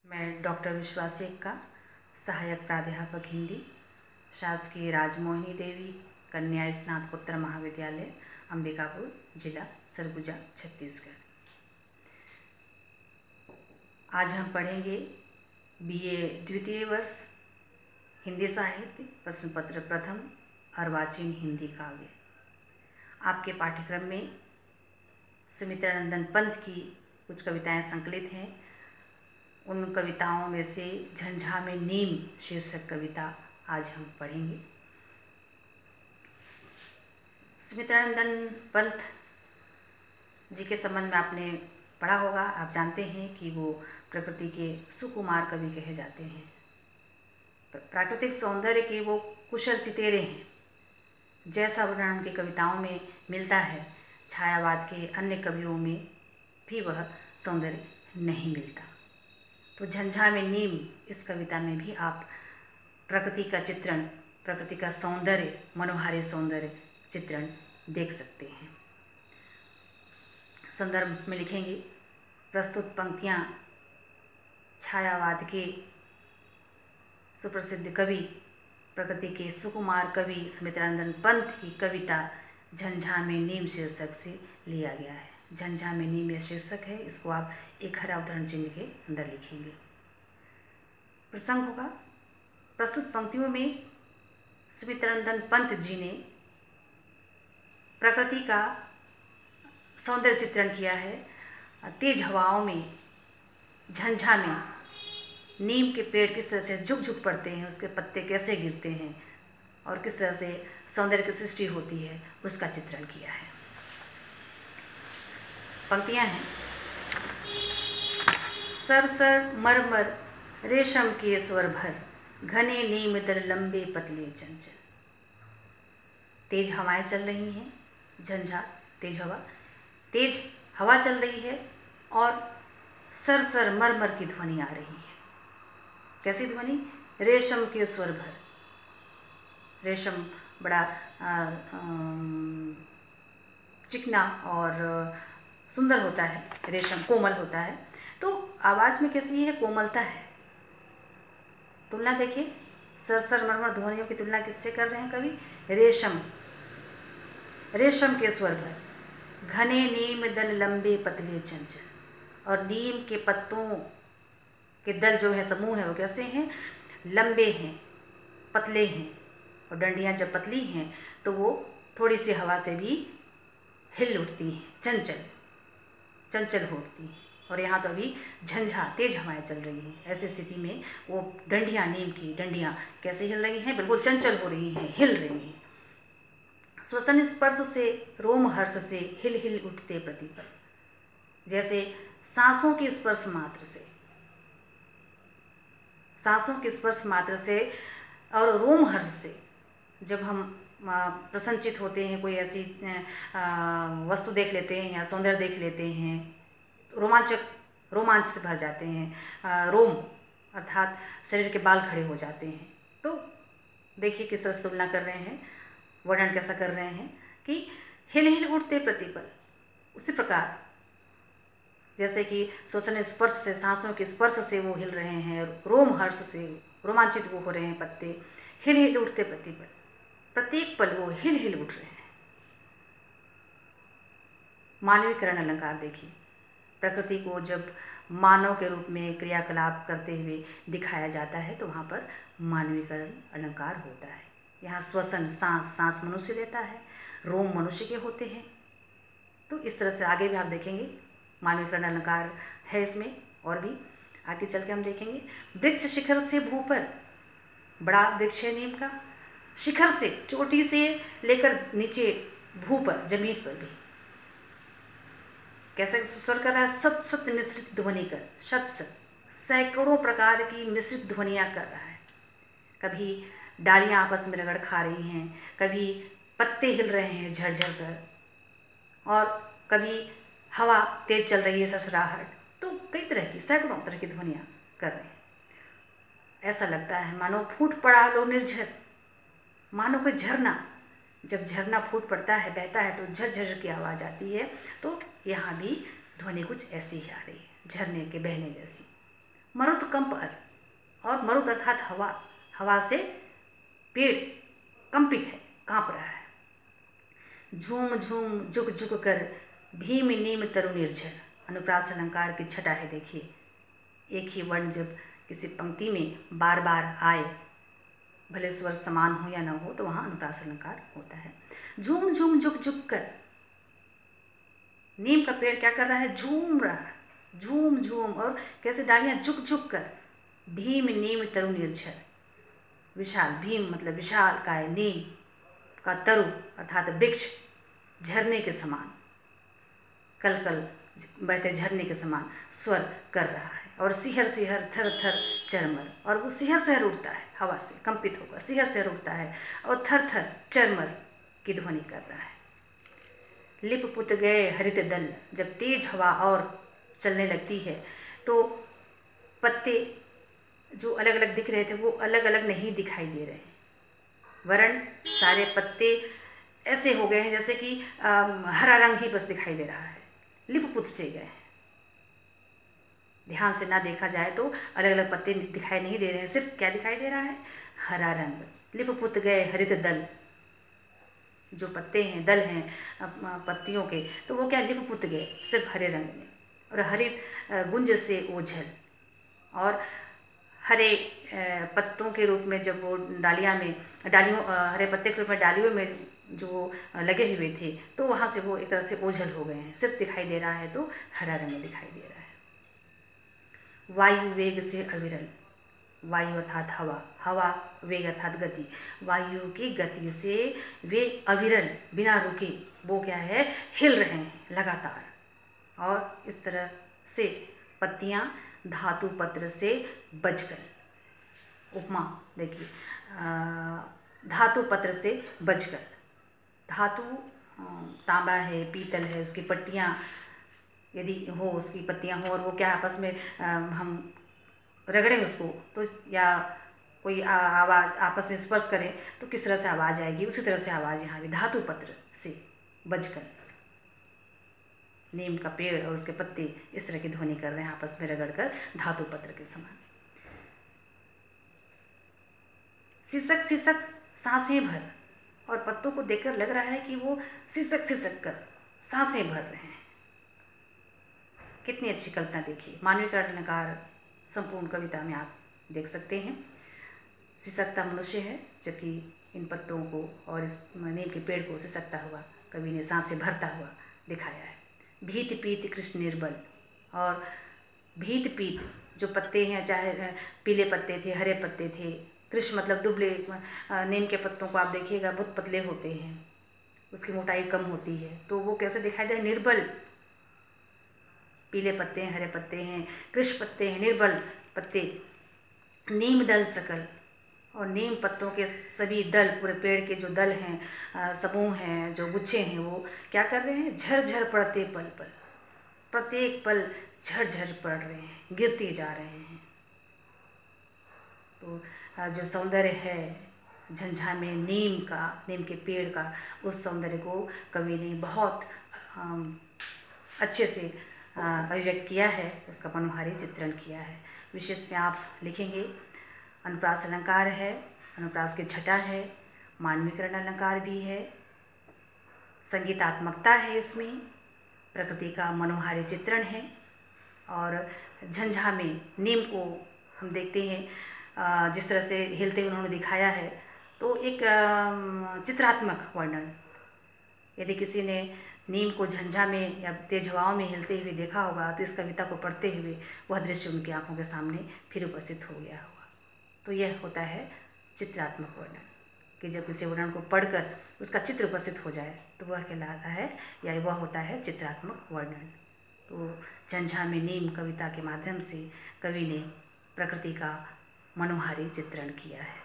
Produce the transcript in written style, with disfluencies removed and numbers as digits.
मैं डॉक्टर विश्वास एक्का, सहायक प्राध्यापक हिंदी, शासकीय राजमोहिनी देवी कन्या स्नातकोत्तर महाविद्यालय, अंबिकापुर, जिला सरगुजा, छत्तीसगढ़। आज हम पढ़ेंगे बीए द्वितीय वर्ष हिंदी साहित्य प्रश्न पत्र प्रथम अर्वाचीन हिंदी काव्य। आपके पाठ्यक्रम में सुमित्रानंदन पंत की कुछ कविताएं संकलित हैं। उन कविताओं में से झंझा में नीम शीर्षक कविता आज हम पढ़ेंगे। सुमित्रानंदन पंत जी के संबंध में आपने पढ़ा होगा। आप जानते हैं कि वो प्रकृति के सुकुमार कवि कहे जाते हैं। प्राकृतिक सौंदर्य के वो कुशल चितेरे हैं। जैसा वर्णन उनकी कविताओं में मिलता है, छायावाद के अन्य कवियों में भी वह सौंदर्य नहीं मिलता। तो झंझा में नीम इस कविता में भी आप प्रकृति का चित्रण, प्रकृति का सौंदर्य, मनोहारी सौंदर्य चित्रण देख सकते हैं। संदर्भ में लिखेंगे, प्रस्तुत पंक्तियाँ छायावाद के सुप्रसिद्ध कवि, प्रकृति के सुकुमार कवि सुमित्रानंदन पंत की कविता झंझा में नीम शीर्षक से लिया गया है। झंझा में नीम यह शीर्षक है, इसको आप एक हरा उद्धरण चिन्ह के अंदर लिखेंगे। प्रसंग होगा, प्रस्तुत पंक्तियों में सुमित्रानंदन पंत जी ने प्रकृति का सौंदर्य चित्रण किया है। तेज हवाओं में, झंझा में नीम के पेड़ किस तरह से झुक झुक पड़ते हैं, उसके पत्ते कैसे गिरते हैं और किस तरह से सौंदर्य की सृष्टि होती है, उसका चित्रण किया है। पंक्तियां हैं, सरसर मरमर रेशम के स्वर भर, घने नीम दल लंबे पतले चंचल। तेज हवाएं चल रही हैं, झंझा तेज हवा चल रही है और सरसर मरमर की ध्वनि आ रही है। कैसी ध्वनि? रेशम के स्वर भर। रेशम बड़ा चिकना और सुंदर होता है, रेशम कोमल होता है, तो आवाज़ में कैसी है? कोमलता है। तुलना देखिए, सरसर मरमर ध्वनियों की तुलना किससे कर रहे हैं कवि? रेशम के स्वर भर, घने नीम दल लंबे पतले चंचल। और नीम के पत्तों के दल जो है, समूह है, वो कैसे हैं? लंबे हैं, पतले हैं। और डंडियाँ जब पतली हैं तो वो थोड़ी सी हवा से भी हिल उठती हैं, चंचल हो उठती हैं। और यहाँ तो अभी झंझा तेज हवाएं चल रही हैं। ऐसी स्थिति में वो डंडियाँ, नीम की डंडियाँ कैसे हिल रही हैं? बिल्कुल चंचल हो रही हैं, हिल रही हैं। श्वसन स्पर्श से रोम हर्ष से हिल हिल उठते प्रतिपल। जैसे सांसों के स्पर्श मात्र से और रोम हर्ष से जब हम प्रसन्नचित होते हैं, कोई ऐसी वस्तु देख लेते हैं या सौंदर्य देख लेते हैं, रोमांच से भर जाते हैं। रोम अर्थात शरीर के बाल खड़े हो जाते हैं। तो देखिए किस तरह से तुलना कर रहे हैं, वर्णन कैसा कर रहे हैं कि हिल हिल उठते प्रतिपल। उसी प्रकार जैसे कि श्वसन स्पर्श से, सांसों के स्पर्श से वो हिल रहे हैं, रोम हर्ष से रोमांचित वो हो रहे हैं पत्ते, हिल हिल उठते प्रतिपल। प्रत्येक पल वो हिल हिल उठ रहे हैं। मानवीकरण अलंकार देखिए, प्रकृति को जब मानव के रूप में क्रियाकलाप करते हुए दिखाया जाता है तो वहाँ पर मानवीकरण अलंकार होता है। यहाँ श्वसन, सांस मनुष्य लेता है, रोम मनुष्य के होते हैं। तो इस तरह से आगे भी आप देखेंगे मानवीकरण अलंकार है इसमें। और भी आगे चल के हम देखेंगे, वृक्ष शिखर से भू पर, बड़ा वृक्ष है नीम का, शिखर से, चोटी से लेकर नीचे भू पर, जमीन पर भी कैसे स्वर कर रहा है? सत सत मिश्रित ध्वनि कर, सैकड़ों प्रकार की मिश्रित ध्वनियाँ कर रहा है। कभी डालियाँ आपस में रगड़ खा रही हैं, कभी पत्ते हिल रहे हैं झरझर कर, और कभी हवा तेज चल रही है, ससराहट। तो कई तरह की, सैकड़ों तरह की ध्वनियाँ कर रहे हैं। ऐसा लगता है मानो फूट पड़ा लो निर्झर, मानो कोई झरना, जब झरना फूट पड़ता है, बहता है तो झरझर की आवाज़ आती है। तो यहाँ भी ध्वनि कुछ ऐसी ही आ रही है, झरने के बहने जैसी। मरुत कंप और मरुत अर्थात हवा, हवा से पेड़ कंपित है, कांप रहा है। झूम झूम झुक झुक कर भीम नीम तरु निर्झर। अनुप्रास अलंकार की छटा है, देखिए एक ही वर्ण जब किसी पंक्ति में बार बार आए, भले स्वर समान हो या न हो, तो वहाँ अनुप्रास अलंकार होता है। झूम झूम झुक झुक कर, नीम का पेड़ क्या कर रहा है, झूम रहा है, झूम झूम, और कैसे डालियाँ झुक झुक कर। भीम नीम तरु निर्झर, विशाल, भीम मतलब विशाल काय, नीम का तरु अर्थात वृक्ष झरने के समान, कल कल बहते झरने के समान स्वर कर रहा है। और सिहर सिहर थर थर चरमर, और वो सिहर सिहर उठता है, हवा से कंपित होकर सिहर सिहर उठता है और थर थर चरमर की ध्वनि कर रहा है। लिप पुत गए हरित दल, जब तेज हवा और चलने लगती है तो पत्ते जो अलग अलग दिख रहे थे वो अलग अलग नहीं दिखाई दे रहे, वरन सारे पत्ते ऐसे हो गए हैं जैसे कि हरा रंग ही बस दिखाई दे रहा है। लिपपुत से गए, ध्यान से ना देखा जाए तो अलग अलग पत्ते दिखाई नहीं दे रहे हैं, सिर्फ क्या दिखाई दे रहा है, हरा रंग। लिपपुत गए हरित दल, जो पत्ते हैं, दल हैं पत्तियों के, तो वो क्या लिपपुत गए, सिर्फ हरे रंग में। और हरित गुंज से ओझल, और हरे पत्तों के रूप में जब वो डालियों हरे पत्ते के रूप में डालियों में जो लगे हुए थे, तो वहाँ से वो एक तरह से ओझल हो गए हैं, सिर्फ दिखाई दे रहा है तो हरा रंग दिखाई दे रहा है। वायु वेग से अविरल, वायु अर्थात हवा, हवा वेग अर्थात गति, वायु की गति से वे अविरल बिना रुके वो क्या है, हिल रहे हैं लगातार। और इस तरह से पत्तियाँ धातु पत्र से बजकर, उपमा देखिए, धातु पत्र से बजकर, धातु तांबा है, पीतल है, उसकी पट्टियाँ यदि हो, उसकी पत्तियाँ हो और वो क्या आपस में हम रगड़ें उसको, तो या कोई आवाज़ आपस में स्पर्श करें तो किस तरह से आवाज़ आएगी, उसी तरह से आवाज़ यहाँ भी धातु पत्र से बजकर, नीम का पेड़ और उसके पत्ते इस तरह की ध्वनि कर रहे हैं आपस में रगड़कर, धातु पत्र के समान। सिसक सिसक सांसें भर, और पत्तों को देखकर लग रहा है कि वो सिसक सिसक कर सांसें भर रहे हैं। कितनी अच्छी कल्पना देखिए, मानवीकरण अलंकार संपूर्ण कविता में आप देख सकते हैं। सिसकता मनुष्य है, जबकि इन पत्तों को और इस नीम के पेड़ को सिसकता हुआ कवि ने सांसें भरता हुआ दिखाया है। भीत पीत कृष्ण निर्बल, और भीत पीत जो पत्ते हैं, चाहे पीले पत्ते थे, हरे पत्ते थे, कृष्ण मतलब दुबले, नीम के पत्तों को आप देखिएगा बहुत पतले होते हैं, उसकी मोटाई कम होती है, तो वो कैसे दिखाई दे, निर्बल, पीले पत्ते हैं, हरे पत्ते हैं, कृष्ण पत्ते हैं, निर्बल पत्ते। नीम दल सकल, और नीम पत्तों के सभी दल, पूरे पेड़ के जो दल हैं, समूह हैं, जो गुच्छे हैं, वो क्या कर रहे हैं, झरझर पड़ते पल पल, प्रत्येक पल झरझर पड़ रहे हैं, गिरते जा रहे हैं। तो जो सौंदर्य है झंझा में नीम के पेड़ का, उस सौंदर्य को कवि ने बहुत अच्छे से अभिव्यक्त किया है, उसका मनोहारी चित्रण किया है। विशेष में आप लिखेंगे अनुप्रास अलंकार है, अनुप्रास की छटा है, मानवीकरण अलंकार भी है, संगीतात्मकता है इसमें, प्रकृति का मनोहारी चित्रण है, और झंझा में नीम को हम देखते हैं जिस तरह से हिलते हुए उन्होंने दिखाया है, तो एक चित्रात्मक वर्णन। यदि किसी ने नीम को झंझा में या तेज हवाओं में हिलते हुए देखा होगा तो इस कविता को पढ़ते हुए वह दृश्य उनकी आंखों के सामने फिर उपस्थित हो गया होगा। तो यह होता है चित्रात्मक वर्णन, कि जब किसी वर्णन को पढ़कर उसका चित्र उपस्थित हो जाए तो वह कहलाता है, या वह होता है चित्रात्मक वर्णन। तो झंझा में नीम कविता के माध्यम से कवि ने प्रकृति का मनोहारी चित्रण किया है।